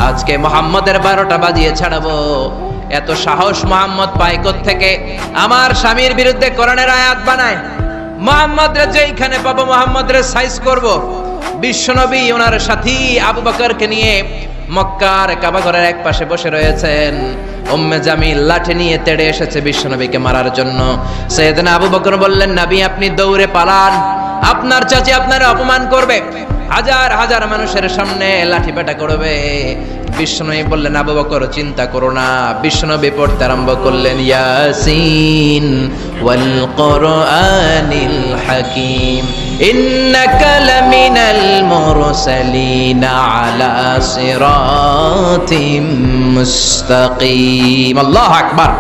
আজকে মুহাম্মদের 12টা বাজিয়ে ছাড়াবো। এত সাহস মুহাম্মদ পায় কোত্থেকে? আমার স্বামীর বিরুদ্ধে কোরআনের আয়াত বানায়। মুহাম্মদরে যেইখানে পাবো মুহাম্মদরে সাইজ করব। বিশ্বনবী ওনার সাথী আবু বকরকে নিয়ে মক্কার কাবা ঘরের এক পাশে বসে রয়েছেন। উম্মে জামিল লাঠি নিয়ে তেড়ে এসেছে বিশ্বনবীকে মারার জন্য। সাইয়েদনা আবু বকর বললেন, নবী আপনি দৌড়ে পালান, আপনার চাচি আপনার অপমান করবে, হাজার হাজার মানুষের সামনে লাঠি পেটা করবে। বিশ্বনবী বললেন, আবু বকর চিন্তা করো না। বিশ্বনবী পড়তে আরম্ভ করলেন, ইয়াসিন ওয়াল কুরআনিল হাকীম ইন্নাকা লামিনাল মুরসালিন আলা সিরাতিম মুস্তাকিম। আল্লাহু আকবার।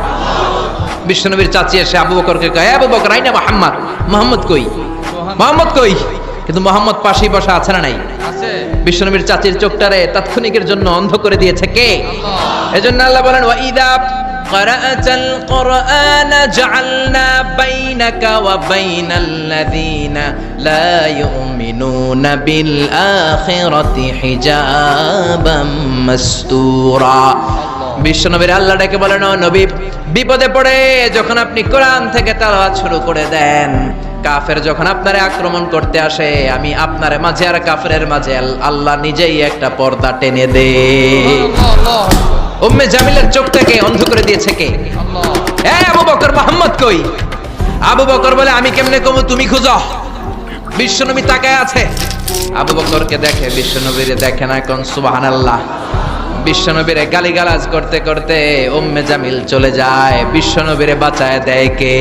বিশ্বনবীর চাচি এসে আবু বকরকে কয়, আবু বকর আইনা মুহাম্মদ, মুহাম্মদ কই, মুহাম্মদ কই? কিন্তু মুহাম্মদ পাশেই বসা আছে না নাই? আছে। বিশ্বনবীর চাচির চোখটারে তাৎক্ষণিকের জন্য অন্ধ করে দিয়েছে কে? আল্লাহ। এজন্য আল্লাহ বলেন, ওয়া ইযা ক্বারাআতাল কুরআনা জাআলনা বাইনাকা ওয়া বাইনাল্লাযীনা লা ইউমিনুনা বিল আখিরাতি হিজাবাম মাসতুরা। বিশ্বনবীর আল্লাহ ডেকে বলেন, ও নবী, বিপদে পড়ে যখন আপনি কোরআন থেকে তেলাওয়াত শুরু করে দেন, কাফের যখন আপনারে আক্রমণ করতে আসে, আমি আপনার মাঝে আর কাফেরের মাঝে আল্লাহ নিজেই একটা পর্দা টেনে দে। উম্মে জামিলের চোখটাকে অন্ধ করে দিয়েছে কে? আল্লাহ। এই আবু বকর, মুহাম্মদ কই? আবু বকর বলে, আমি কেমনে কমু, তুমি খুঁজো। বিশ্বনবী তাকায় আছে, আবু বকরকে দেখে, বিশ্বনবীরে দেখে না। কোন সুবহানাল্লাহ। বিশ্বনবীরে গালিগালাজ করতে করতে উম্মে জামিল চলে যায়। বিশ্বনবীরে বাঁচায় দেয় কে?